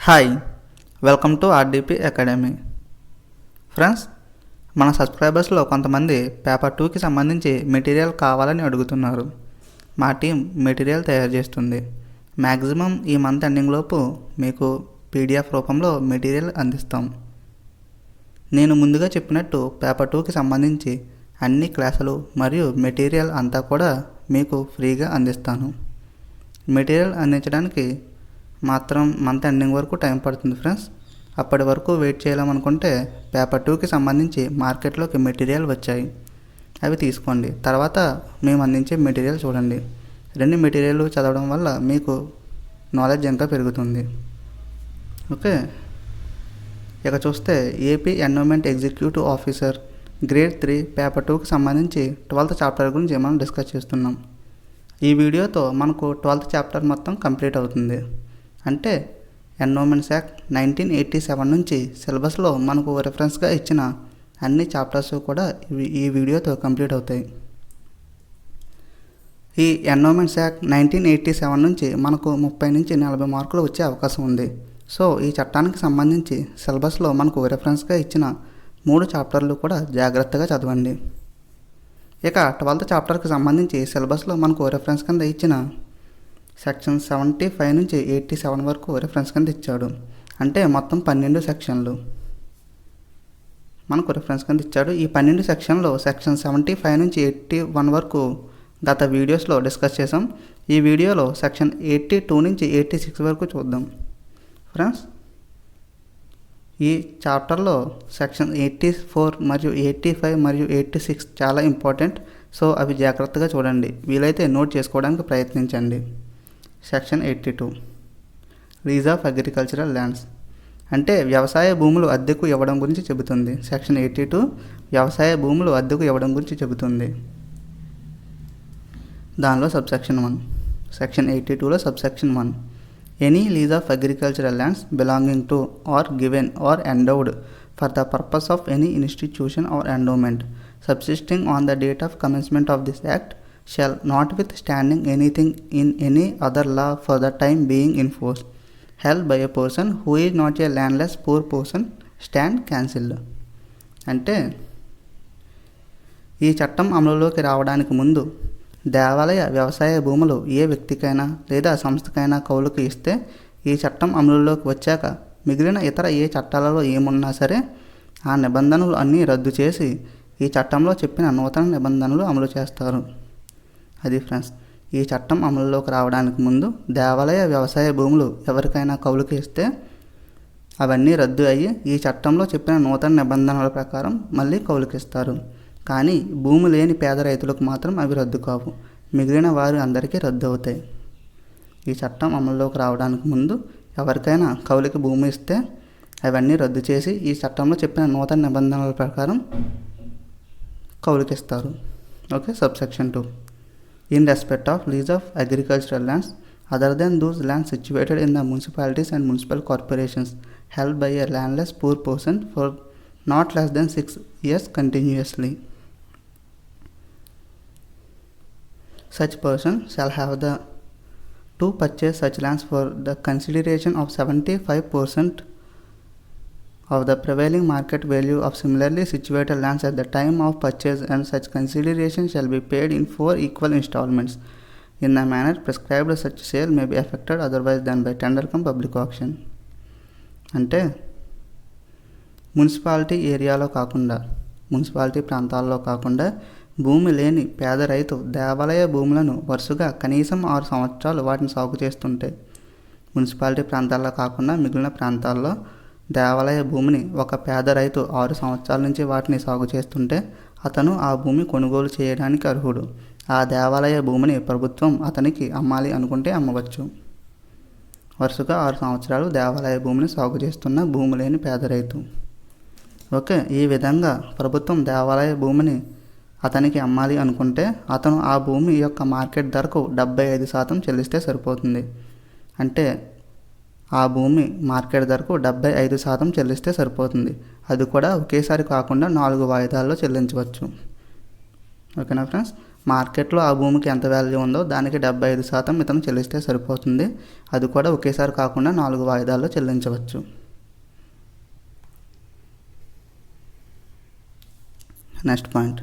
Hi, welcome to RDP Academy. Friends, మన సబ్స్క్రైబర్స్లో కొంతమంది paper 2కి సంబంధించి మెటీరియల్ కావాలని అడుగుతున్నారు. మా టీం మెటీరియల్ తయారు చేస్తుంది. మ్యాక్సిమం ఈ మంత్ ఎండింగ్ లోపు మీకు PDF రూపంలో మెటీరియల్ అందిస్తాం. నేను ముందుగా చెప్పినట్టు పేపర్ 2కి సంబంధించి అన్ని క్లాసులు మరియు మెటీరియల్ అంతా కూడా మీకు ఫ్రీగా అందిస్తాను. మెటీరియల్ అందించడానికి మాత్రం మంత్ ఎండింగ్ వరకు టైం పడుతుంది ఫ్రెండ్స్. అప్పటి వరకు వెయిట్ చేయాలనుకుంటే పేపర్ 2కి సంబంధించి మార్కెట్లోకి మెటీరియల్ వచ్చాయి, అవి తీసుకోండి. తర్వాత మేము అందించే మెటీరియల్ చూడండి. రెండు మెటీరియల్ చదవడం వల్ల మీకు నాలెడ్జ్ ఇంకా పెరుగుతుంది. ఓకే, ఇక చూస్తే AP endowment executive officer grade 3 paper 2కి సంబంధించి 12th చాప్టర్ గురించి మనం డిస్కస్ చేస్తున్నాం. ఈ వీడియోతో మనకు 12th చాప్టర్ మొత్తం కంప్లీట్ అవుతుంది. అంటే ఎండోమెంట్స్ యాక్ట్ 1987 నుంచి సిలబస్లో మనకు రెఫరెన్స్గా ఇచ్చిన అన్ని చాప్టర్స్ కూడా ఈ వీడియోతో కంప్లీట్ అవుతాయి. ఈ ఎండోమెంట్స్ యాక్ట్ 1987 నుంచి మనకు 30 నుంచి 40 మార్కులు వచ్చే అవకాశం ఉంది. సో ఈ చట్టానికి సంబంధించి సిలబస్లో మనకు రెఫరెన్స్గా ఇచ్చిన 3 చాప్టర్లు కూడా జాగ్రత్తగా చదవండి. ఇక 12th చాప్టర్కి సంబంధించి సిలబస్లో మనకు రెఫరెన్స్ కింద ఇచ్చిన సెక్షన్ 75 నుంచి 87 వరకు రెఫరెన్స్ కింద ఇచ్చాడు. అంటే మొత్తం 12 సెక్షన్లు మనకు రెఫరెన్స్ కింద ఇచ్చాడు. ఈ 12 సెక్షన్లో సెక్షన్ 75 నుంచి 81 వరకు గత వీడియోస్లో డిస్కస్ చేసాం. ఈ వీడియోలో సెక్షన్ 82 నుంచి 86 వరకు చూద్దాం. ఫ్రెండ్స్, ఈ చాప్టర్లో సెక్షన్ 84 మరియు 85 మరియు 86 చాలా ఇంపార్టెంట్. సో అవి జాగ్రత్తగా చూడండి, వీలైతే నోట్ చేసుకోవడానికి ప్రయత్నించండి. Section 82 lease of agricultural lands అంటే వ్యవసాయ భూములు అద్దెకు ఇవ్వడం గురించి చెబుతుంది. సెక్షన్ 82 వ్యవసాయ భూములు అద్దెకు ఇవ్వడం గురించి చెబుతుంది. దానిలో సబ్సెక్షన్ 1, సెక్షన్ 82లో subsection 1, any lease of agricultural lands belonging to or given or endowed for the purpose of any institution or endowment subsisting on the date of commencement of this act shall notwithstanding anything in any other law for the time being in force held by a person who is not a landless poor person stand cancelled. అంటే ఈ చట్టం అమలులోకి రావడానికి ముందు దేవాలయ వ్యవసాయ భూములు ఏ వ్యక్తికైనా లేదా సంస్థకైనా కౌలుకు ఇస్తే ఈ చట్టం అమలులోకి వచ్చాక మిగిలిన ఇతర ఏ చట్టాలలో ఏమున్నా సరే ఆ నిబంధనలు అన్నీ రద్దు చేసి ఈ చట్టంలో చెప్పిన నూతన నిబంధనలు అమలు చేస్తారు. అది ఫ్రెండ్స్, ఈ చట్టం అమలులోకి రావడానికి ముందు దేవాలయ వ్యవసాయ భూములు ఎవరికైనా కౌలుకి ఇస్తే అవన్నీ రద్దు అయ్యి ఈ చట్టంలో చెప్పిన నూతన నిబంధనల ప్రకారం మళ్ళీ కౌలుకిస్తారు. కానీ భూమి లేని పేద రైతులకు మాత్రం అవి రద్దు కావు, మిగిలిన వారి అందరికీ రద్దు అవుతాయి. ఈ చట్టం అమలులోకి రావడానికి ముందు ఎవరికైనా కౌలుకి భూమి ఇస్తే అవన్నీ రద్దు చేసి ఈ చట్టంలో చెప్పిన నూతన నిబంధనల ప్రకారం కౌలుకిస్తారు. Okay, subsection 2, in respect of lease of agricultural lands other than those lands situated in the municipalities and municipal corporations held by a landless poor person for not less than 6 years continuously. Such person shall have the to purchase such lands for the consideration of 75% of the prevailing market value of similarly situated lands at the time of purchase, and such consideration shall be paid in 4 equal installments in the manner prescribed. Such sale may be effected otherwise than by tender cum public auction. అంటే municipality ప్రాంతాల్లో కాకుండా భూమి లేని పేద రైతు దేవాలయ భూములను వరుసగా కనీసం 6 సంవత్సరాలు వాటిని సాగు చేస్తుంటే, మున్సిపాలిటీ ప్రాంతాల్లో కాకుండా మిగిలిన ప్రాంతాల్లో దేవాలయ భూమిని ఒక పేద రైతు 6 సంవత్సరాల నుంచి వాటిని సాగు చేస్తుంటే అతను ఆ భూమి కొనుగోలు చేయడానికి అర్హుడు. ఆ దేవాలయ భూమిని ప్రభుత్వం అతనికి అమ్మాలి అనుకుంటే అమ్మవచ్చు. వరుసగా 6 సంవత్సరాలు దేవాలయ భూమిని సాగు చేస్తున్న భూమి లేని పేద రైతు. ఓకే, ఈ విధంగా ప్రభుత్వం దేవాలయ భూమిని అతనికి అమ్మాలి అనుకుంటే అతను ఆ భూమి యొక్క మార్కెట్ ధరకు 75% చెల్లిస్తే సరిపోతుంది. అంటే ఆ భూమి మార్కెట్ ధరకు 75% చెల్లిస్తే సరిపోతుంది. అది కూడా ఒకేసారి కాకుండా 4 వాయిదాల్లో చెల్లించవచ్చు. ఓకేనా ఫ్రెండ్స్, మార్కెట్లో ఆ భూమికి ఎంత వాల్యూ ఉందో దానికి 75% ఇతను చెల్లిస్తే సరిపోతుంది. అది కూడా ఒకేసారి కాకుండా 4 వాయిదాల్లో చెల్లించవచ్చు. Next point,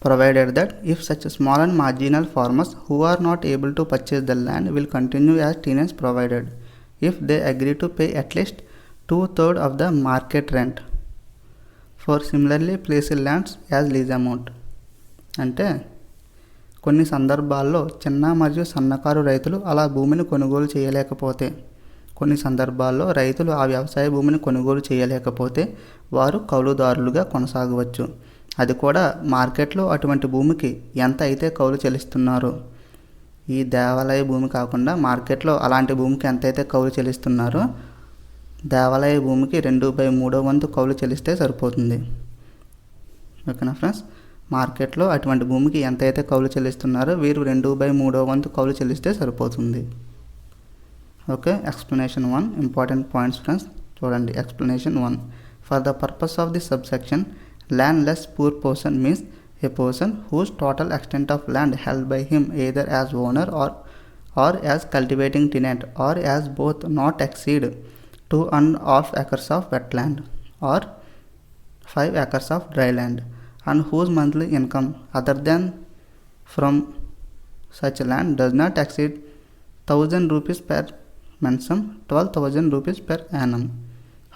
provided that if such small and marginal farmers who are not able to purchase the land will continue as tenants provided if they agree to pay at least 2/3 of the market rent for similarly placed lands as lease amount. అంటే కొన్ని సందర్భాల్లో చిన్న మరియు సన్నకారు రైతులు అలా భూమిని కొనుగోలు చేయలేకపోతే, కొన్ని సందర్భాల్లో రైతులు ఆ వ్యవసాయ భూమిని కొనుగోలు చేయలేకపోతే వారు కౌలుదారులుగా కొనసాగవచ్చు. అది కూడా మార్కెట్లో అటువంటి భూమికి ఎంత అయితే కౌలు చెల్లిస్తున్నారో, ఈ దేవాలయ భూమి కాకుండా మార్కెట్లో అలాంటి భూమికి ఎంత అయితే కౌలు చెల్లిస్తున్నారో దేవాలయ భూమికి 2/3 వంతు కౌలు చెల్లిస్తే సరిపోతుంది. ఓకేనా ఫ్రెండ్స్, మార్కెట్లో అటువంటి భూమికి ఎంత అయితే కౌలు చెల్లిస్తున్నారో వీరు 2/3 వంతు కౌలు చెల్లిస్తే సరిపోతుంది. Okay, explanation 1 important points friends చూడండి. Explanation 1, for the purpose of this subsection landless poor person means a person whose total extent of land held by him either as owner or as cultivating tenant or as both not exceed 2.5 acres of wetland or 5 acres of dry land, and whose monthly income other than from such land does not exceed 1000 rupees per mensum, 12,000 rupees per annum.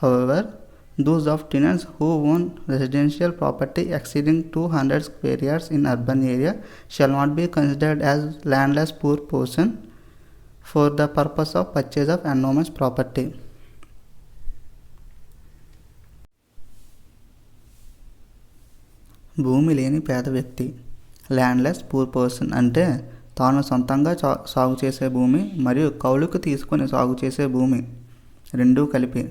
However, those of tenants who own residential property exceeding 200 square yards in urban area shall not be considered as landless poor person for the purpose of purchase of endowments property. భూమి లేని పేద వ్యక్తి, landless poor person అంటే తాను సొంతంగా సాగు చేసే భూమి మరియు కౌలుకు తీసుకొని సాగు చేసే భూమి రెండూ కలిపి,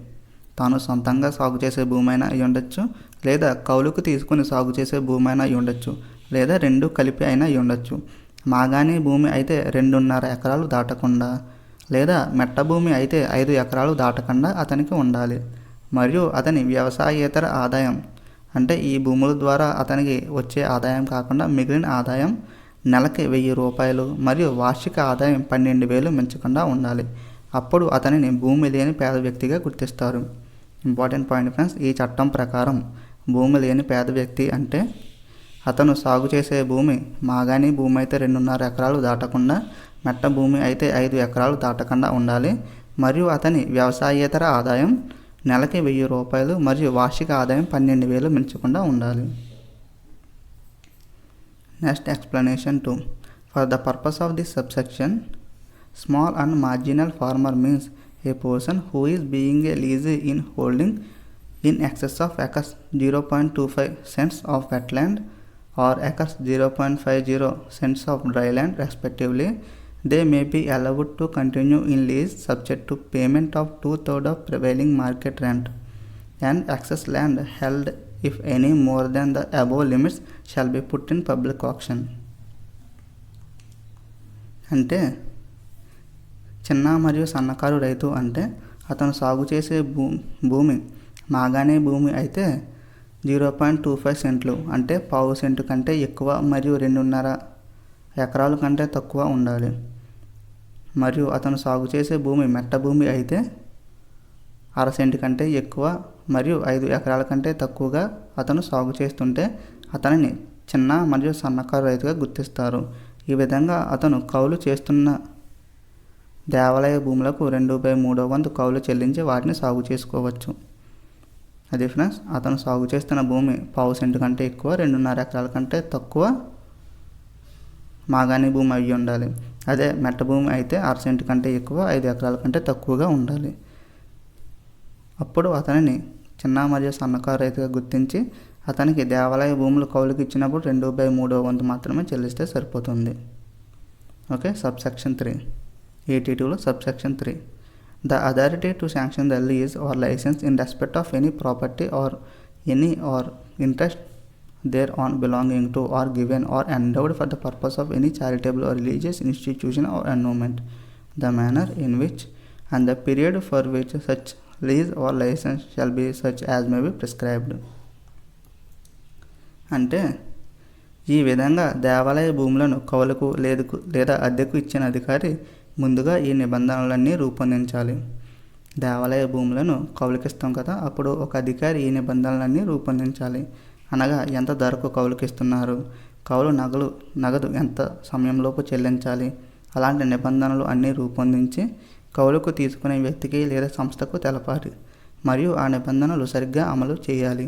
తాను సొంతంగా సాగు చేసే భూమి అయినా అయి ఉండొచ్చు, లేదా కౌలుకు తీసుకుని సాగు చేసే భూమి అయినా అయి ఉండొచ్చు, లేదా రెండు కలిపి అయినా అయి ఉండొచ్చు. మాగాణి భూమి అయితే 2.5 ఎకరాలు దాటకుండా, లేదా మెట్ట భూమి అయితే 5 ఎకరాలు దాటకుండా అతనికి ఉండాలి. మరియు అతని వ్యవసాయేతర ఆదాయం అంటే ఈ భూముల ద్వారా అతనికి వచ్చే ఆదాయం కాకుండా మిగిలిన ఆదాయం నెలకి 1000 రూపాయలు మరియు వార్షిక ఆదాయం 12,000 మించకుండా ఉండాలి. అప్పుడు అతనిని భూమి లేని పేద వ్యక్తిగా గుర్తిస్తారు. ఇంపార్టెంట్ పాయింట్ ఫ్రెండ్స్, ఈ చట్టం ప్రకారం భూమి లేని పేద వ్యక్తి అంటే అతను సాగు చేసే భూమి మాగాణి భూమి అయితే 2.5 ఎకరాలు దాటకుండా, మెట్ట భూమి అయితే 5 ఎకరాలు దాటకుండా ఉండాలి. మరియు అతని వ్యవసాయేతర ఆదాయం నెలకి 1000 రూపాయలు మరియు వార్షిక ఆదాయం 12,000 మించకుండా ఉండాలి. Next explanation 2, for the purpose of this subsection small and marginal farmer means a person who is being a lease in holding in excess of acres 0.25 cents of wetland or acres 0.50 cents of dry land respectively. They may be allowed to continue in lease subject to payment of 2/3 of prevailing market rent, and excess land held if any more than the above limits shall be put in public auction. అంటే చిన్న మరియు సన్నకారు రైతు అంటే అతను సాగు చేసే భూమి మాగాణి భూమి అయితే 0.25 సెంట్లు అంటే పావు సెంటు కంటే ఎక్కువ మరియు 2.5 ఎకరాల కంటే తక్కువ ఉండాలి. మరియు అతను సాగు చేసే భూమి మెట్ట భూమి అయితే 1/2 సెంటు కంటే ఎక్కువ మరియు 5 ఎకరాల కంటే తక్కువగా అతను సాగు చేస్తుంటే అతనిని చిన్న మరియు సన్నకారు రైతుగా గుర్తిస్తారు. ఈ విధంగా అతను కౌలు చేస్తున్న దేవాలయ భూములకు 2/3 వంతు కౌలు చెల్లించి వాటిని సాగు చేసుకోవచ్చు. అది ఫ్రెండ్స్, అతను సాగు చేస్తున్న భూమి పావు సెంటు కంటే ఎక్కువ, 2.5 ఎకరాల కంటే తక్కువ మాగాణి భూమి అయ్యి ఉండాలి. అదే మెట్ట భూమి అయితే 1/2 సెంటు కంటే ఎక్కువ, 5 ఎకరాల కంటే తక్కువగా ఉండాలి. అప్పుడు అతనిని చిన్న మరియు సన్నకారు రైతుగా గుర్తించి అతనికి దేవాలయ భూములు కౌలుకి ఇచ్చినప్పుడు 2/3 వంతు మాత్రమే చెల్లిస్తే సరిపోతుంది. ఓకే, సబ్సెక్షన్ 3 82లో subsection 3, the authority to sanction the lease or licence in respect of any property or any or interest thereon belonging to or given or endowed for the purpose of any charitable or religious institution or endowment, the manner in which and the period for which such lease or licence shall be such as may be prescribed. అంటే ఈ విధంగా దేవాలయ భూములను కౌలుకు లేదా అద్దెకు ఇచ్చిన అధికారి ముందుగా ఈ నిబంధనలన్నీ రూపొందించాలి. దేవాలయ భూములను కౌలుకిస్తాం కదా, అప్పుడు ఒక అధికారి ఈ నిబంధనలన్నీ రూపొందించాలి. అనగా ఎంత ధరకు కౌలుకిస్తున్నారు, కౌలు నగదు ఎంత సమయంలోపు చెల్లించాలి, అలాంటి నిబంధనలు అన్నీ రూపొందించి కౌలుకు తీసుకునే వ్యక్తికి లేదా సంస్థకు తెలపాలి. మరియు ఆ నిబంధనలు సరిగ్గా అమలు చేయాలి.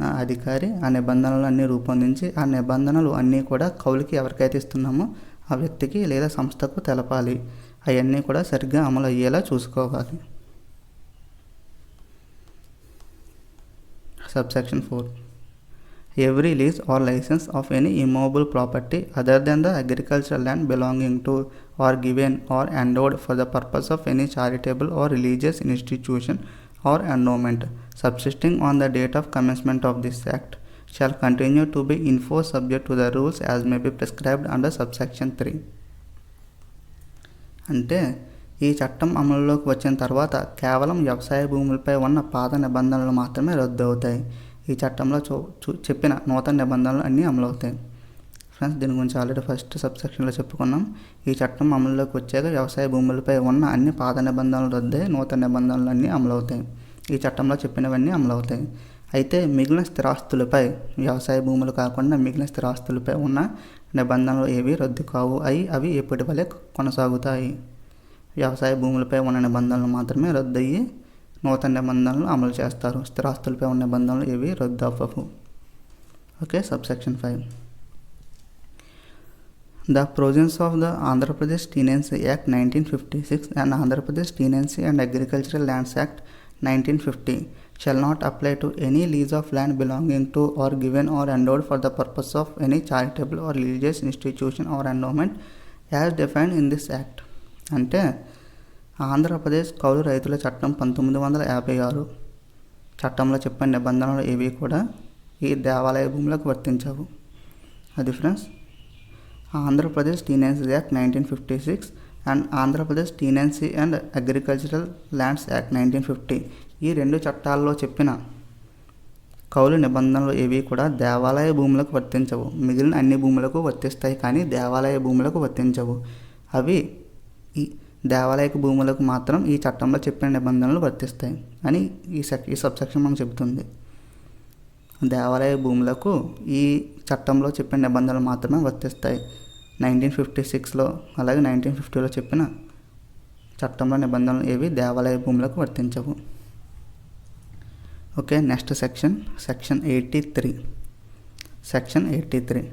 ఆ అధికారి ఆ నిబంధనలు అన్నీ రూపొందించి ఆ నిబంధనలు అన్నీ కూడా కౌలుకి ఎవరికైతే ఇస్తున్నామో ఆ వ్యక్తికి లేదా సంస్థకు తెలపాలి. అవన్నీ కూడా సరిగ్గా అమలు అయ్యేలా చూసుకోవాలి. Subsection 4. Every lease or license of any immovable property other than the agricultural land belonging to or given or endowed for the purpose of any charitable or religious institution or endowment subsisting on the date of commencement of this act shall continue to be in force subject to the rules as may be prescribed under subsection 3. అంటే ఈ చట్టం అమలులోకి వచ్చిన తర్వాత కేవలం వ్యవసాయ భూములపై ఉన్న పాత నిబంధనలు మాత్రమే రద్దు అవుతాయి. ఈ చట్టంలో చెప్పిన నూతన నిబంధనలు అన్నీ అమలవుతాయి. ఫ్రెండ్స్, దీని గురించి ఆల్రెడీ ఫస్ట్ సబ్సెక్షన్లో చెప్పుకున్నాం. ఈ చట్టం అమలులోకి వచ్చాక వ్యవసాయ భూములపై ఉన్న అన్ని పాత నిబంధనలు రద్దయి నూతన నిబంధనలు అన్నీ అమలవుతాయి. ఈ చట్టంలో చెప్పినవన్నీ అమలవుతాయి. అయితే మిగిలిన స్థిరాస్తులపై, వ్యవసాయ భూములు కాకుండా మిగిలిన స్థిరాస్తులపై ఉన్న నిబంధనలు ఏవి రద్దు కావు. అవి ఎప్పటి వలె కొనసాగుతాయి. వ్యవసాయ భూములపై ఉన్న నిబంధనలు మాత్రమే రద్దు అయ్యి నూతన నిబంధనలు అమలు చేస్తారు. స్థిరాస్తులపై ఉన్న నిబంధనలు ఏవి రద్దు అవ్వవు. Okay. Subsection 5. The provisions of the Andhra Pradesh Tenancy Act 1956 and Andhra Pradesh Tenancy and Agricultural Lands Act 1950 shall not apply to any lease of land belonging to or given or endowed for the purpose of any charitable or religious institution or endowment as defined in this act. అంటే ఆంధ్రప్రదేశ్ కౌలు రైతుల చట్టం 1956 చట్టంలో చెప్పిన నిబంధనలు ఏవి కూడా ఈ దేవాలయ భూములకు వర్తించవు. అది friends, Andhra Pradesh tenancy act 1956 and Andhra Pradesh tenancy and agricultural lands act 1950 ఈ రెండు చట్టాల్లో చెప్పిన కౌలు నిబంధనలు ఏవి కూడా దేవాలయ భూములకు వర్తించవు. మిగిలిన అన్ని భూములకు వర్తిస్తాయి, కానీ దేవాలయ భూములకు వర్తించవు. అవి ఈ దేవాలయ భూములకు మాత్రం ఈ చట్టంలో చెప్పిన నిబంధనలు వర్తిస్తాయి అని ఈ సబ్సెక్షన్ మనకు చెబుతుంది. దేవాలయ భూములకు ఈ చట్టంలో చెప్పిన నిబంధనలు మాత్రమే వర్తిస్తాయి. 1956లో అలాగే 1950లో చెప్పిన చట్టంలో నిబంధనలు ఏవి దేవాలయ భూములకు వర్తించవు. Okay. Next section 83. Section 83.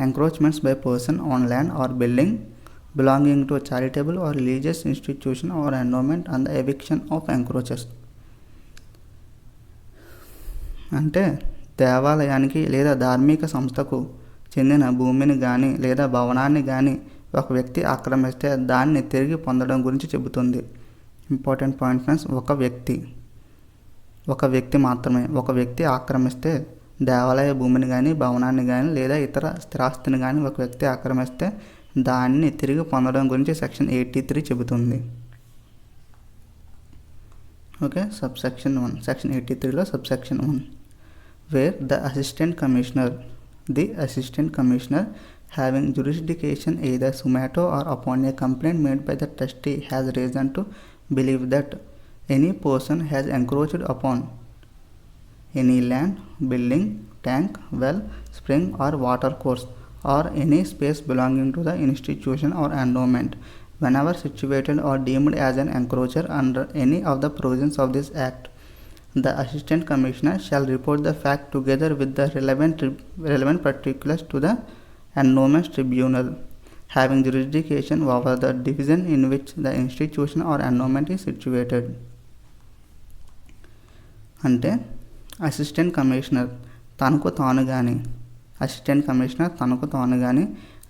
Encroachments by person on land or building belonging to a charitable or religious institution or endowment and the eviction of encroachers. అంటే దేవాలయానికి లేదా ధార్మిక సంస్థకు చెందిన భూమిని కానీ లేదా భవనాన్ని కానీ ఒక వ్యక్తి ఆక్రమిస్తే దాన్ని తిరిగి పొందడం గురించి చెబుతుంది. ఇంపార్టెంట్ పాయింట్ ఫ్రెండ్స్, ఒక వ్యక్తి మాత్రమే. ఒక వ్యక్తి ఆక్రమిస్తే దేవాలయ భూమిని కానీ భవనాన్ని కానీ లేదా ఇతర స్థిరాస్తిని కానీ ఒక వ్యక్తి ఆక్రమిస్తే దాన్ని తిరిగి పొందడం గురించి సెక్షన్ 83 చెబుతుంది. ఓకే. సబ్సెక్షన్ 1. సెక్షన్ 83లో subsection 1 where the assistant commissioner having jurisdiction either sumato or upon a complaint made by the trustee has reason to believe that any person has encroached upon any land, building, tank, well, spring or water course or any space belonging to the institution or endowment whenever situated or deemed as an encroacher under any of the provisions of this act. The assistant commissioner shall report the fact together with the relevant particulars to the Endowments Tribunal having jurisdiction over the division in which the institution or endowment is situated. అంటే assistant commissioner తనకు తాను కానీ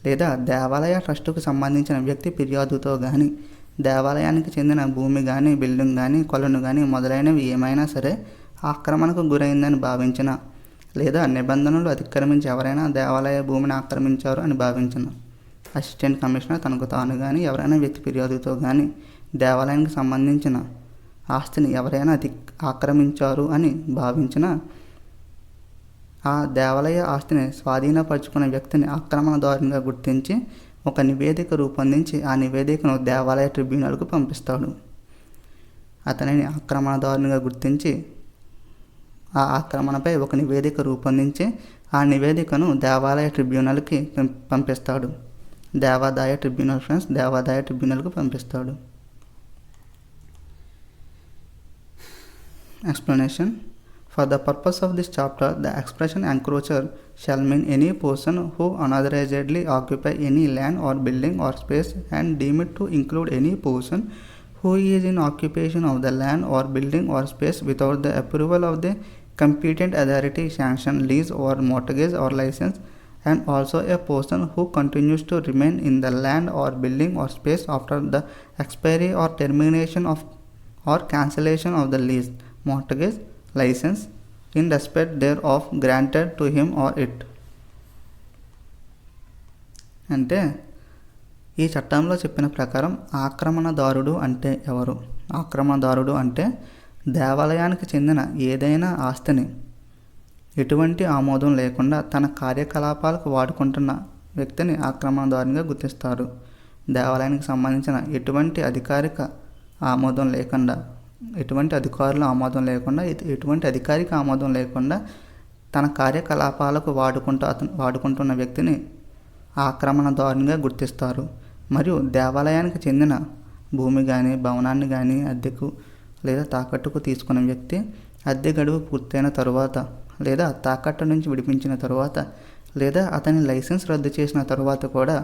లేదా దేవాలయ ట్రస్టుకు సంబంధించిన వ్యక్తి ఫిర్యాదుతో కానీ దేవాలయానికి చెందిన భూమి కానీ బిల్డింగ్ కానీ కొలను కానీ మొదలైనవి ఏమైనా సరే ఆక్రమణకు గురైందని భావించిన లేదా నిబంధనలు అతిక్రమించి ఎవరైనా దేవాలయ భూమిని ఆక్రమించారు అని భావించిన అసిస్టెంట్ కమిషనర్ తనకు తాను కానీ ఎవరైనా వ్యక్తి ఫిర్యాదుతో కానీ దేవాలయానికి సంబంధించిన ఆస్తిని ఎవరైనా ఆక్రమించారు అని భావించిన ఆ దేవాలయ ఆస్తిని స్వాధీనపరుచుకున్న వ్యక్తిని ఆక్రమణదారునిగా గుర్తించి ఒక నివేదిక రూపొందించి ఆ నివేదికను దేవాలయ ట్రిబ్యునల్కు పంపిస్తాడు. అతనిని ఆక్రమణదారునిగా గుర్తించి ఆ ఆక్రమణపై ఒక నివేదిక రూపొందించి ఆ నివేదికను దేవాలయ ట్రిబ్యునల్కి పంపిస్తాడు. దేవాదాయ ట్రిబ్యునల్ ఫ్రెండ్స్, దేవాదాయ ట్రిబ్యునల్కు పంపిస్తాడు. Explanation. For the purpose of this chapter, the expression encroacher shall mean any person who unauthorizedly occupy any land or building or space, and deem it to include any person who is in occupation of the land or building or space without the approval of the competent authority, sanction, lease or mortgage or license, and also a person who continues to remain in the land or building or space after the expiry or termination of or cancellation of the lease, mortgage, license in respect thereof granted to him or it. అంటే ఈ చట్టంలో చెప్పిన ప్రకారం ఆక్రమణదారుడు అంటే ఎవరు? ఆక్రమణదారుడు అంటే దేవాలయానికి చెందిన ఏదైనా ఆస్తిని ఎటువంటి ఆమోదం లేకుండా తన కార్యకలాపాలకు వాడుకుంటున్న వ్యక్తిని ఆక్రమణదారునిగా గుర్తిస్తారు. దేవాలయానికి సంబంధించిన ఎటువంటి అధికారిక ఆమోదం లేకుండా, ఎటువంటి అధికారుల ఆమోదం లేకుండా, ఎటువంటి అధికారిక ఆమోదం లేకుండా తన కార్యకలాపాలకు వాడుకుంటున్న వ్యక్తిని ఆక్రమణదారునిగా గుర్తిస్తారు. మరియు దేవాలయానికి చెందిన భూమి కానీ భవనాన్ని కానీ అద్దెకు లేదా తాకట్టుకు తీసుకున్న వ్యక్తి అద్దె గడువు పూర్తయిన తరువాత లేదా తాకట్టు నుంచి విడిపించిన తరువాత లేదా అతని లైసెన్స్ రద్దు చేసిన తరువాత కూడా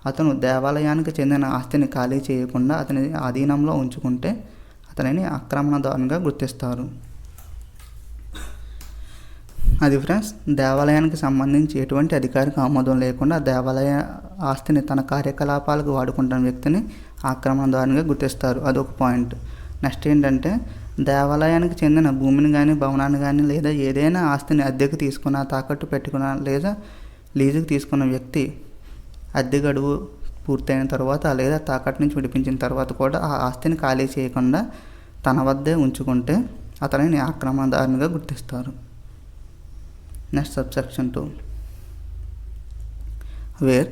అతను దేవాలయానికి చెందిన ఆస్తిని ఖాళీ చేయకుండా అతని ఆధీనంలో ఉంచుకుంటే అతనిని ఆక్రమణదారునిగా గుర్తిస్తారు. అది ఫ్రెండ్స్, దేవాలయానికి సంబంధించి ఎటువంటి అధికారిక ఆమోదం లేకుండా దేవాలయ ఆస్తిని తన కార్యకలాపాలకు వాడుకుంటున్న వ్యక్తిని ఆక్రమణదారునిగా గుర్తిస్తారు. అదొక పాయింట్. నెక్స్ట్ ఏంటంటే, దేవాలయానికి చెందిన భూమిని కానీ భవనాన్ని కానీ లేదా ఏదైనా ఆస్తిని అద్దెకు తీసుకున్న, తాకట్టు పెట్టుకున్న లేదా లీజుకు తీసుకున్న వ్యక్తి అద్దె గడువు పూర్తయిన తర్వాత లేదా తాకట్టు నుంచి విడిపించిన తర్వాత కూడా ఆ ఆస్తిని ఖాళీ చేయకుండా తన వద్దే ఉంచుకుంటే అతనిని ఆక్రమణదారునిగా గుర్తిస్తారు. Next subsection 2. Where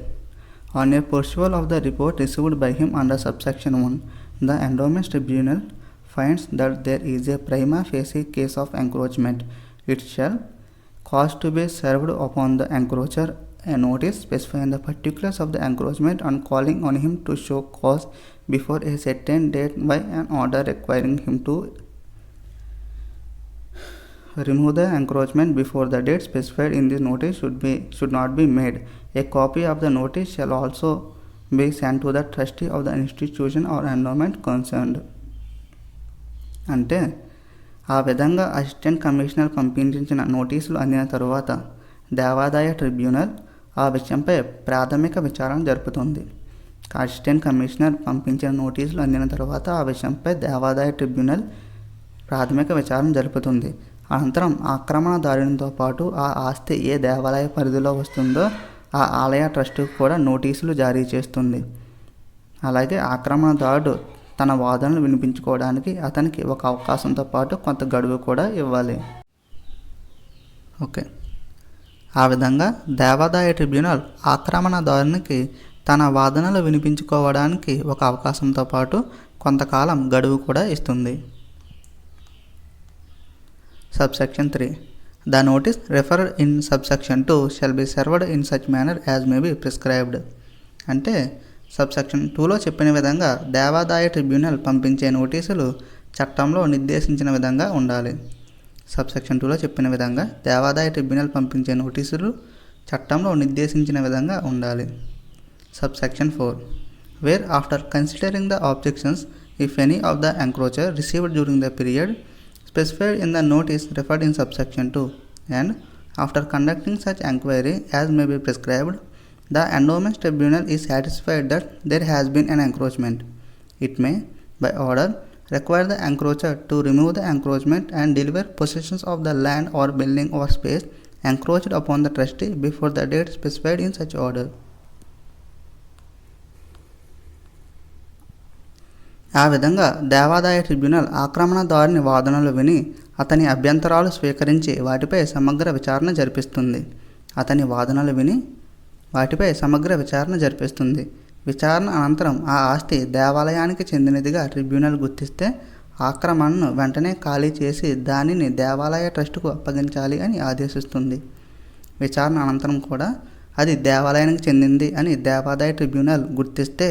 on a perusal of the report received by him under subsection 1, the Endowments Tribunal finds that there is a prima facie case of encroachment, it shall cause to be served upon the encroacher a notice specifying the particulars of the encroachment and calling on him to show cause before a certain date by an order requiring him to remove the encroachment before the date specified in this notice should not be made. A copy of the notice shall also be sent to the trustee of the institution or endowment concerned. అంటే ఆ విధంగా assistant commissioner పంపించిన నోటీసులు అందిన తరువాత దేవాదాయ tribunal ఆ విషయంపై ప్రాథమిక విచారణ జరుపుతుంది. అసిస్టెంట్ కమిషనర్ పంపించిన నోటీసులు అందిన తర్వాత ఆ విషయంపై దేవాదాయ ట్రిబ్యునల్ ప్రాథమిక విచారణ జరుపుతుంది. అనంతరం ఆక్రమణదారునితో పాటు ఆ ఆస్తి ఏ దేవాలయ పరిధిలో వస్తుందో ఆ ఆలయ ట్రస్టుకు కూడా నోటీసులు జారీ చేస్తుంది. అలాగే ఆక్రమణదారుడు తన వాదనలు వినిపించుకోవడానికి అతనికి ఒక అవకాశంతో పాటు కొంత గడువు కూడా ఇవ్వాలి. ఓకే, ఆ విధంగా దేవాదాయ ట్రిబ్యునల్ ఆక్రమణదారునికి తన వాదనలు వినిపించుకోవడానికి ఒక అవకాశంతో పాటు కొంతకాలం గడువు కూడా ఇస్తుంది. Subsection 3. The notice referred in subsection 2 shall be served in such manner as may be prescribed. అంటే సబ్సెక్షన్ 2లో చెప్పిన విధంగా దేవాదాయ ట్రిబ్యునల్ పంపించే నోటీసులు చట్టంలో నిర్దేశించిన విధంగా ఉండాలి. సబ్సెక్షన్ 2లో చెప్పిన విధంగా దేవాదాయ ట్రిబ్యునల్ పంపించే నోటీసులు చట్టంలో నిర్దేశించిన విధంగా ఉండాలి. Subsection 4. Where after considering the objections, if any of the encroacher received during the period specified in the notice referred in subsection 2, and after conducting such enquiry as may be prescribed, the Endowments Tribunal is satisfied that there has been an encroachment, it may, by order, require the encroacher to remove the encroachment and deliver possessions of the land or building or space encroached upon the trustee before the date specified in such order. ఆ విధంగా దేవాదాయ tribunal ఆక్రమణదారుని వాదనలు విని అతని అభ్యంతరాలు స్వీకరించి వాటిపై సమగ్ర విచారణ జరిపిస్తుంది. అతని వాదనలు విని వాటిపై సమగ్ర విచారణ జరిపిస్తుంది. విచారణ అనంతరం ఆ ఆస్తి దేవాలయానికి చెందినదిగా ట్రిబ్యునల్ గుర్తిస్తే ఆక్రమణను వెంటనే ఖాళీ చేసి దానిని దేవాలయ ట్రస్టుకు అప్పగించాలి అని ఆదేశిస్తుంది. విచారణ అనంతరం కూడా అది దేవాలయానికి చెందింది అని దేవాదాయ ట్రిబ్యునల్ గుర్తిస్తే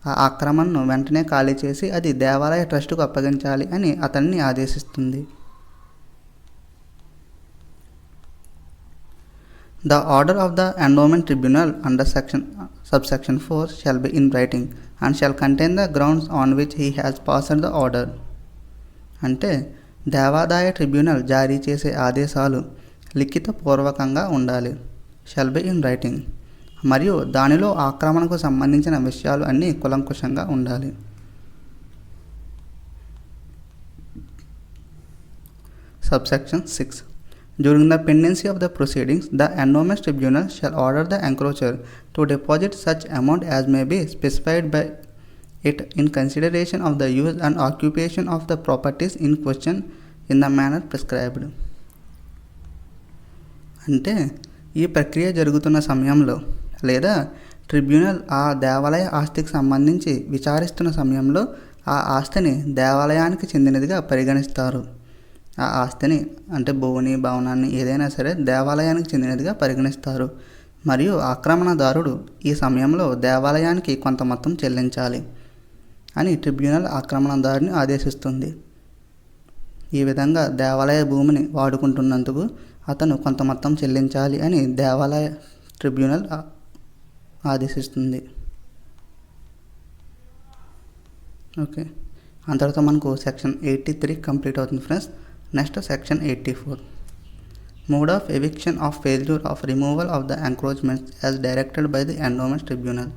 ఆ ఆక్రమణను వెంటనే ఖాళీ చేసి అది దేవాలయ ట్రస్టుకు అప్పగించాలి అని అతన్ని ఆదేశిస్తుంది. The order of the Endowment Tribunal under subsection 4 shall be in writing and shall contain the grounds on which he has passed the order. అంటే దేవాదాయ ట్రిబ్యునల్ జారీ చేసే ఆదేశాలు లిఖితపూర్వకంగా ఉండాలి. షల్ బి ఇన్ రైటింగ్, మరియు దానిలో ఆక్రమణకు సంబంధించిన విషయాలు అన్నీ కులంకుషంగా ఉండాలి. Subsection 6. During the pendency of the proceedings, the Endowments Tribunal shall order the encroacher to deposit such amount as may be specified by it in consideration of the use and occupation of the properties in question in the manner prescribed. అంటే ఈ ప్రక్రియ జరుగుతున్న సమయంలో లేదా tribunal ఆ దేవాలయ ఆస్తికి సంబంధించి విచారిస్తున్న సమయంలో ఆ ఆస్తిని దేవాలయానికి చెందినదిగా పరిగణిస్తారు. ఆ ఆస్తిని అంటే భూమిని, భవనాన్ని ఏదైనా సరే దేవాలయానికి చెందినదిగా పరిగణిస్తారు. మరియు ఆక్రమణదారుడు ఈ సమయంలో దేవాలయానికి కొంత మొత్తం చెల్లించాలి అని ట్రిబ్యునల్ ఆక్రమణదారుని ఆదేశిస్తుంది. ఈ విధంగా దేవాలయ భూమిని వాడుకుంటున్నందుకు అతను కొంత మొత్తం చెల్లించాలి అని దేవాలయ ట్రిబ్యునల్ ఆదేశిస్తుంది. ఓకే, అంతటితో మనకు సెక్షన్ 83 కంప్లీట్ అవుతుంది friends. Next section 84. Mode of eviction of failure of removal of the encroachments as directed by the Endowments Tribunal.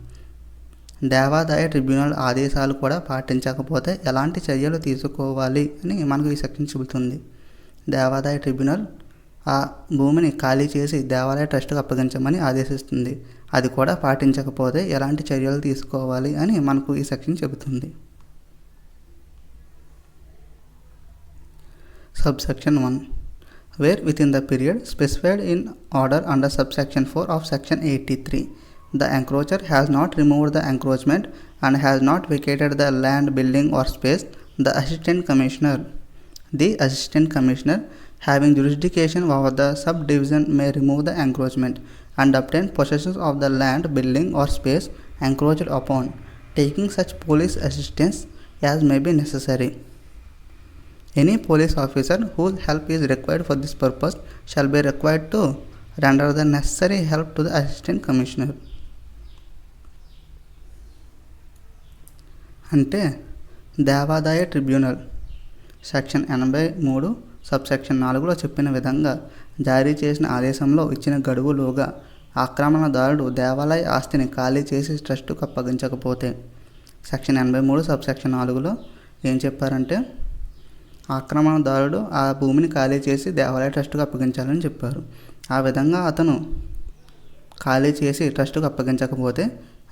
దేవాదాయ ట్రిబ్యునల్ ఆదేశాలు కూడా పాటించకపోతే ఎలాంటి చర్యలు తీసుకోవాలి అని మనకు ఈ సెక్షన్ చెబుతుంది. దేవాదాయ ట్రిబ్యునల్ ఆ భూమిని ఖాళీ చేసి దేవాలయ ట్రస్టుకు అప్పగించమని ఆదేశిస్తుంది. అది కూడా పాటించకపోతే ఎలాంటి చర్యలు తీసుకోవాలి అని మనకు ఈ సెక్షన్ చెబుతుంది. Subsection 1. Where within the period specified in order under subsection 4 of section 83, the encroacher has not removed the encroachment and has not vacated the land, building or space, the assistant commissioner having jurisdiction over the subdivision may remove the encroachment and obtain possession of the land, building or space encroached upon, taking such police assistance as may be necessary. Any police officer whose help is required for this purpose shall be required to render the necessary help to the assistant commissioner. అంటే దేవాదాయ tribunal section 83 subsection 4లో చెప్పిన విధంగా జారీ చేసిన ఆదేశంలో ఇచ్చిన గడువులోగా ఆక్రమణదారుడు దేవాలయ ఆస్తిని ఖాళీ చేసి ట్రస్టుకు అప్పగించకపోతే సెక్షన్ 83 సబ్సెక్షన్ 4లో ఏం చెప్పారంటే ఆక్రమణదారుడు ఆ భూమిని ఖాళీ చేసి దేవాలయ ట్రస్టుకు అప్పగించాలని చెప్పారు. ఆ విధంగా అతను ఖాళీ చేసి ట్రస్టుకు అప్పగించకపోతే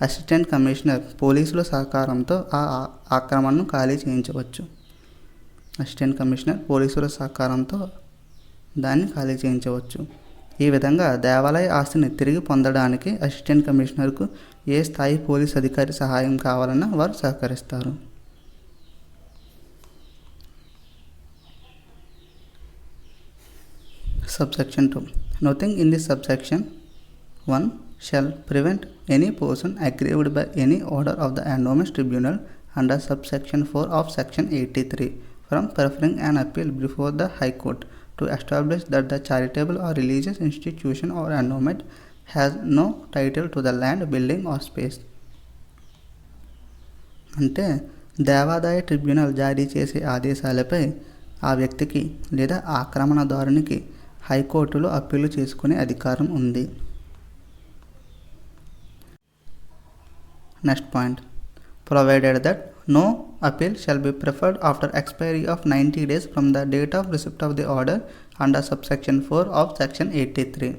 అసిస్టెంట్ కమిషనర్ పోలీసుల సహకారంతో ఆ ఆక్రమణను ఖాళీ చేయించవచ్చు. అసిస్టెంట్ కమిషనర్ పోలీసుల సహకారంతో దాన్ని ఖాళీ చేయించవచ్చు. ఈ విధంగా దేవాలయ ఆస్తిని తిరిగి పొందడానికి అసిస్టెంట్ కమిషనర్కు ఏ స్థాయి పోలీస్ అధికారి సహాయం కావాలన్నా వారు సహకరిస్తారు. Subsection 2. Nothing in this subsection 1 shall prevent any person aggrieved by any order of the Endowments Tribunal under subsection 4 of section 83 from preferring an appeal before the High Court to establish that the charitable or religious institution or endowment has no title to the land, building or space. అంటే దేవాదాయ tribunal జారీ చేసే ఆదేశాలపై ఆ వ్యక్తికి లేదా ఆక్రమణదారునికి హైకోర్టులో appeal చేసుకునే అధికారం ఉంది. Next point. Provided that no appeal shall be preferred after expiry of 90 days from the date of receipt of the order under subsection 4 of section 83.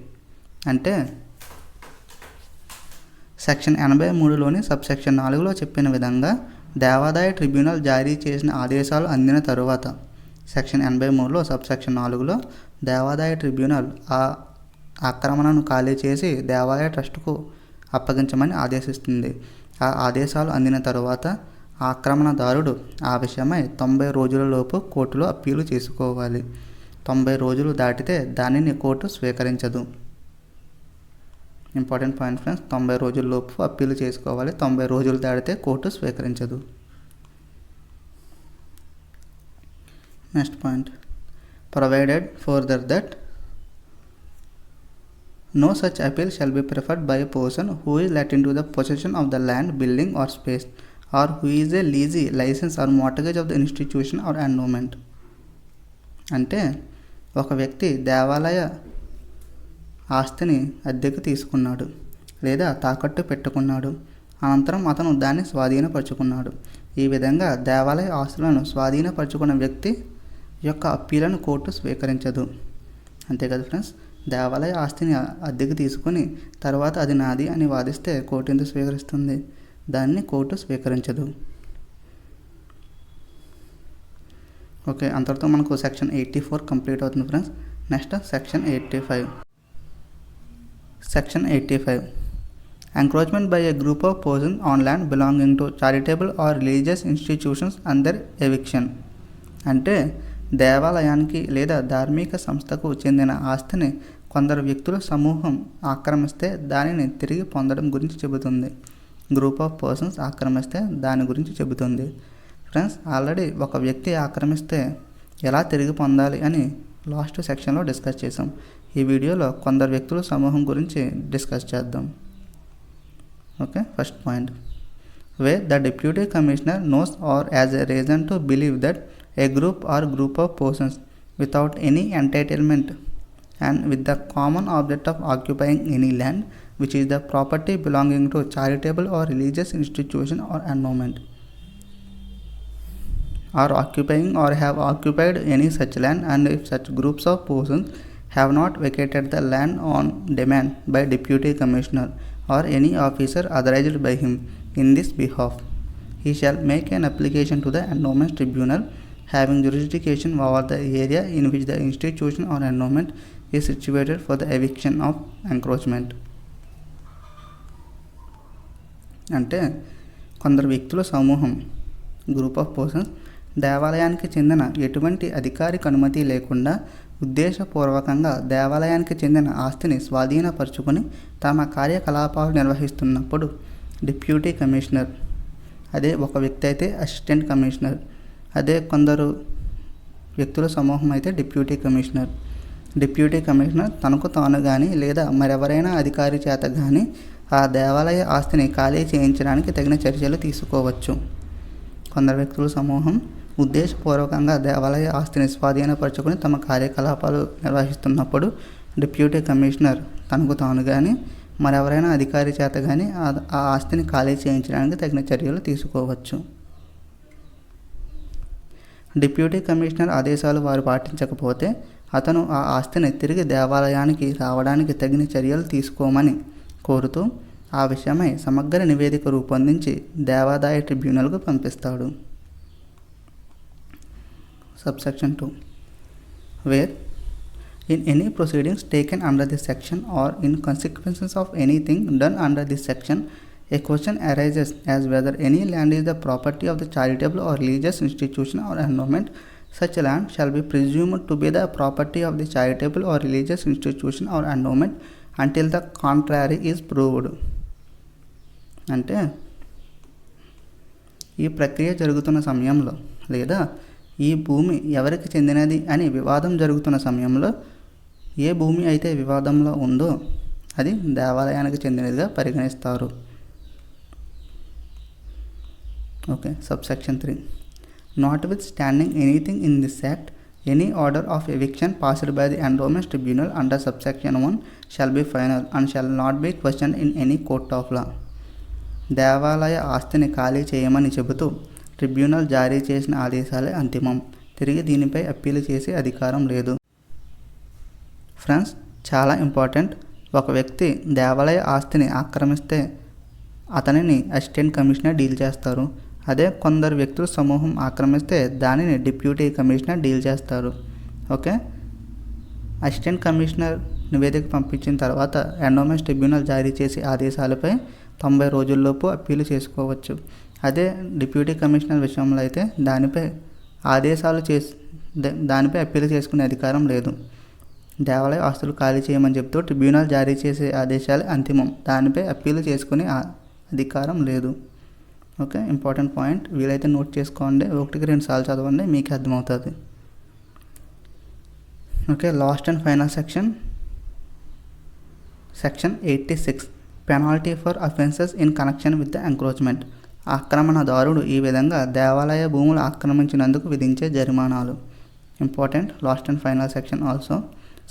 అంటే సెక్షన్ 83లోని సబ్సెక్షన్ 4లో చెప్పిన విధంగా దేవాదాయ ట్రిబ్యునల్ జారీ చేసిన ఆదేశాలు అందిన తరువాత సెక్షన్ 83లో సబ్సెక్షన్ 4లో దేవాదాయ ట్రిబ్యునల్ ఆ ఆక్రమణను ఖాళీ చేసి దేవాలయ ట్రస్టుకు అప్పగించమని ఆదేశిస్తుంది. ఆ ఆదేశాలు అందిన తరువాత ఆక్రమణదారుడు ఆ విషయమై 90 రోజులలోపు కోర్టులో అప్పీలు చేసుకోవాలి. 90 రోజులు దాటితే దానిని కోర్టు స్వీకరించదు. ఇంపార్టెంట్ పాయింట్ ఫ్రెండ్స్, 90 రోజుల్లోపు అప్పీలు చేసుకోవాలి. 90 రోజులు దాటితే కోర్టు స్వీకరించదు. Next point, provided further that no such appeal shall be preferred by a person who is let into the possession of the land, building or space, or who is a leasee, license or mortgage of the institution or endowment. అంటే ఒక వ్యక్తి దేవాలయ ఆస్తిని అద్దెకు తీసుకున్నాడు లేదా తాకట్టు పెట్టుకున్నాడు, అనంతరం అతను దాన్ని స్వాధీనపరుచుకున్నాడు. ఈ విధంగా దేవాలయ ఆస్తులను స్వాధీనపరుచుకున్న వ్యక్తి యొక్క అప్పీలను కోర్టు స్వీకరించదు. అంతే కదా ఫ్రెండ్స్, దేవాలయ ఆస్తిని అద్దెకు తీసుకుని తర్వాత అది నాది అని వాదిస్తే కోర్టు ఎందుకు స్వీకరిస్తుంది? దాన్ని కోర్టు స్వీకరించదు. ఓకే, అంతటితో మనకు సెక్షన్ 84 కంప్లీట్ అవుతుంది friends. Next section 85. Section 85, encroachment by a group of person on land belonging to charitable or religious institutions under eviction. అంటే దేవాలయానికి లేదా ధార్మిక సంస్థకు చెందిన ఆస్తిని కొందరు వ్యక్తుల సమూహం ఆక్రమిస్తే దానిని తిరిగి పొందడం గురించి చెబుతుంది. గ్రూప్ ఆఫ్ పర్సన్స్ ఆక్రమిస్తే దాని గురించి చెబుతుంది. ఫ్రెండ్స్, ఆల్రెడీ ఒక వ్యక్తి ఆక్రమిస్తే ఎలా తిరిగి పొందాలి అని లాస్ట్ సెక్షన్లో డిస్కస్ చేసాం. ఈ వీడియోలో కొందరు వ్యక్తుల సమూహం గురించి డిస్కస్ చేద్దాం. Okay, first point, where the deputy commissioner knows or has a reason to believe that a group or group of persons without any entitlement and with the common object of occupying any land which is the property belonging to charitable or religious institution or endowment, are occupying or have occupied any such land, and if such groups of persons have not vacated the land on demand by deputy commissioner or any officer authorized by him in this behalf, he shall make an application to the Endowments Tribunal having jurisdiction over the area in which the institution or endowment is situated for the eviction of encroachment. అంటే కొందరు వ్యక్తుల సమూహం, group of persons, దేవాలయానికి చెందిన ఎటువంటి అధికారిక అనుమతి లేకుండా ఉద్దేశపూర్వకంగా దేవాలయానికి చెందిన ఆస్తిని స్వాధీనపరుచుకొని తమ కార్యకలాపాలు నిర్వహిస్తున్నప్పుడు డిప్యూటీ కమిషనర్, అదే ఒక వ్యక్తి అయితే అసిస్టెంట్ కమిషనర్, అదే కొందరు వ్యక్తుల సమూహం అయితే డిప్యూటీ కమిషనర్. డిప్యూటీ కమిషనర్ తనకు తాను కానీ లేదా మరెవరైనా అధికారి చేత కానీ ఆ దేవాలయ ఆస్తిని ఖాళీ చేయించడానికి తగిన చర్యలు తీసుకోవచ్చు. కొందరు వ్యక్తుల సమూహం ఉద్దేశపూర్వకంగా దేవాలయ ఆస్తిని స్వాధీనపరుచుకొని తమ కార్యకలాపాలు నిర్వహిస్తున్నప్పుడు డిప్యూటీ కమిషనర్ తనకు తాను కానీ మరెవరైనా అధికారి చేత కానీ ఆ ఆస్తిని ఖాళీ చేయించడానికి తగిన చర్యలు తీసుకోవచ్చు. డిప్యూటీ కమిషనర్ ఆదేశాలు వారు పాటించకపోతే అతను ఆ ఆస్తిని తిరిగి దేవాలయానికి రావడానికి తగిన చర్యలు తీసుకోమని కోరుతూ ఆ విషయమై సమగ్ర నివేదిక రూపొందించి దేవాదాయ ట్రిబ్యునల్కు పంపిస్తాడు. Subsection 2, where in any proceedings taken under this section or in consequences of anything done under this section, a question arises as whether any land is the property of the charitable or religious institution or endowment. Such land shall be presumed to be the property of the charitable or religious institution or endowment until the contrary is proved. అంటే ఈ ప్రక్రియ జరుగుతున్న సమయంలో లేదా ఈ భూమి ఎవరికి చెందినది అని వివాదం జరుగుతున్న సమయంలో ఏ భూమి అయితే వివాదంలో ఉందో అది దేవాలయానికి చెందినదిగా పరిగణిస్తారు. Okay, subsection 3, notwithstanding anything in this act, any order of eviction passed by the Endowments Tribunal under subsection 1 shall be final and shall not be questioned in any court of law. దేవాలయ ఆస్తిని ఖాళీ చేయమని చెబుతూ tribunal జారీ చేసిన ఆదేశాలే అంతిమం, తిరిగి దీనిపై appeal చేసే అధికారం లేదు. ఫ్రెండ్స్, చాలా ఇంపార్టెంట్, ఒక వ్యక్తి దేవాలయ ఆస్తిని ఆక్రమిస్తే అతనిని అసిస్టెంట్ కమిషనర్ డీల్ చేస్తారు. అదే కొందరు వ్యక్తుల సమూహం ఆక్రమిస్తే దానిని డిప్యూటీ కమిషనర్ డీల్ చేస్తారు. ఓకే, అసిస్టెంట్ కమిషనర్ నివేదిక పంపించిన తర్వాత ఎండోమెంట్స్ ట్రిబ్యునల్ జారీ చేసే ఆదేశాలపై 90 రోజుల్లోపు అప్పీలు చేసుకోవచ్చు. అదే డిప్యూటీ కమిషనర్ విషయంలో అయితే దానిపై అప్పీలు చేసుకునే అధికారం లేదు. దేవాలయ ఆస్తులు ఖాళీ చేయమని చెప్తూ ట్రిబ్యునల్ జారీ చేసే ఆదేశాలు అంతిమం. దానిపై అప్పీలు చేసుకునే అధికారం లేదు. ఓకే, ఇంపార్టెంట్ పాయింట్, వీలైతే నోట్ చేసుకోండి, 1-2 సార్లు చదవండి, మీకు అర్థమవుతుంది. Okay, last and final section 86, penalty for offences in connection with the encroachment. ఆక్రమణదారుడు ఈ విధంగా దేవాలయ భూములు ఆక్రమించినందుకు విధించే జరిమానాలు. Important, last and final section also.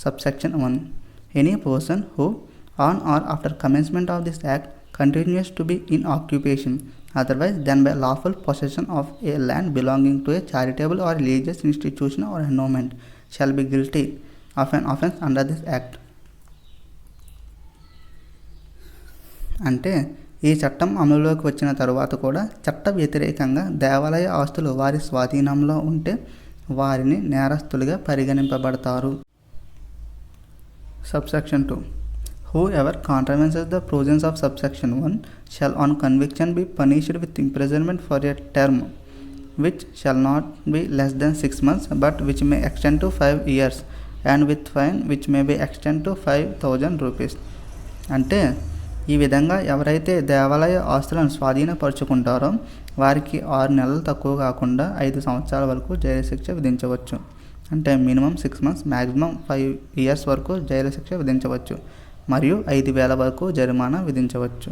Subsection 1, any person who on or after commencement of this act continues to be in occupation otherwise than by lawful possession of a land belonging to a charitable or religious institution or endowment shall be guilty of an offence under this act. అంటే ఈ చట్టం అమలులోకి వచ్చిన తరువాత కూడా చట్ట వ్యతిరేకంగా దేవాలయ ఆస్తులు వారి స్వాధీనంలో ఉంటే వారిని నేరస్తులుగా పరిగణింపబడతారు. Subsection 2, whoever contravenes the provisions of subsection 1 shall on conviction be punished with imprisonment for a term which shall not be less than 6 months but which may extend to 5 years and with fine which may be extend to 5,000 rupees. అంటే ఈ విధంగా ఎవరైతే దేవాలయ ఆస్తులను స్వాధీనపరుచుకుంటారో వారికి 6 నెలలు తక్కువ కాకుండా 5 సంవత్సరాల వరకు జైలు శిక్ష విధించవచ్చు. అంటే మినిమం 6 months, మ్యాక్సిమం 5 years వరకు జైలు శిక్ష విధించవచ్చు మరియు 5,000 వరకు జరిమానా విధించవచ్చు.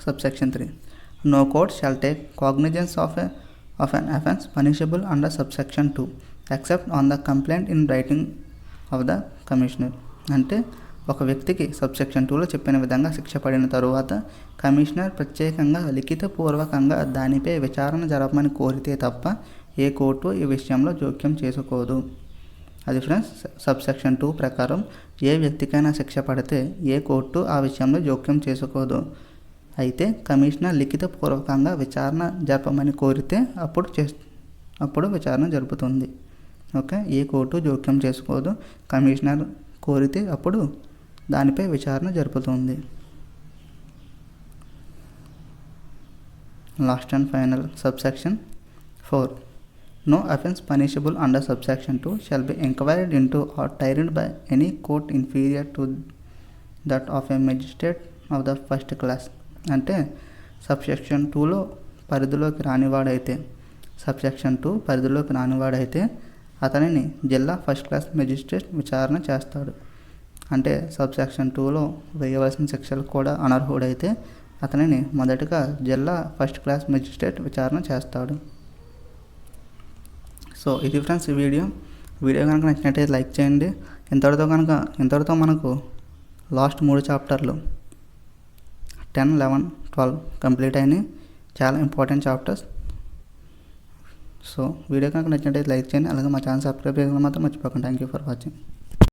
Subsection 3, no court shall take cognizance of an offence punishable under subsection 2 except on the complaint in writing of the commissioner. అంటే ఒక వ్యక్తికి సబ్సెక్షన్ 2లో చెప్పిన విధంగా శిక్ష పడిన తరువాత కమిషనర్ ప్రత్యేకంగా లిఖితపూర్వకంగా దానిపై విచారణ జరపమని కోరితే తప్ప ఏ కోర్టు ఈ విషయంలో జోక్యం చేసుకోదు. అది ఫ్రెండ్స్, సబ్సెక్షన్ 2 ప్రకారం ఏ వ్యక్తికైనా శిక్ష పడితే ఏ కోర్టు ఆ విషయంలో జోక్యం చేసుకోదు. అయితే కమిషనర్ లిఖితపూర్వకంగా విచారణ జరపమని కోరితే అప్పుడు విచారణ జరుపుతుంది. ఓకే, ఏ కోర్టు జోక్యం చేసుకోదు. కమిషనర్ కోరితే అప్పుడు దానిపై విచారణ జరుపుతుంది. Last and final subsection 4, no offence punishable under subsection 2 shall be inquired into or tried by any court inferior to that of a magistrate of the first class. అంటే subsection 2లో పరిధిలోకి రానివాడైతే అతనిని జిల్లా ఫస్ట్ క్లాస్ మెజిస్ట్రేట్ విచారణ చేస్తాడు. అంటే subsection 2లో వేయవలసిన శిక్షలు కూడా అనర్హుడైతే అతనిని మొదటగా జిల్లా ఫస్ట్ క్లాస్ మెజిస్ట్రేట్ విచారణ చేస్తాడు. సో ఇది ఫ్రెండ్స్ ఈ వీడియో కనుక నచ్చినట్టయితే లైక్ చేయండి. ఇంతటితో మనకు లాస్ట్ 3 చాప్టర్లు 10, 11, 12 కంప్లీట్ అయినాయి. చాలా ఇంపార్టెంట్ చాప్టర్స్. సో వీడియో కనుక నచ్చినట్టయితే లైక్ చేయండి, అలాగే మా ఛానల్ సబ్స్క్రైబ్ చేయడం మాత్రం మర్చిపోకండి. Thank you for watching.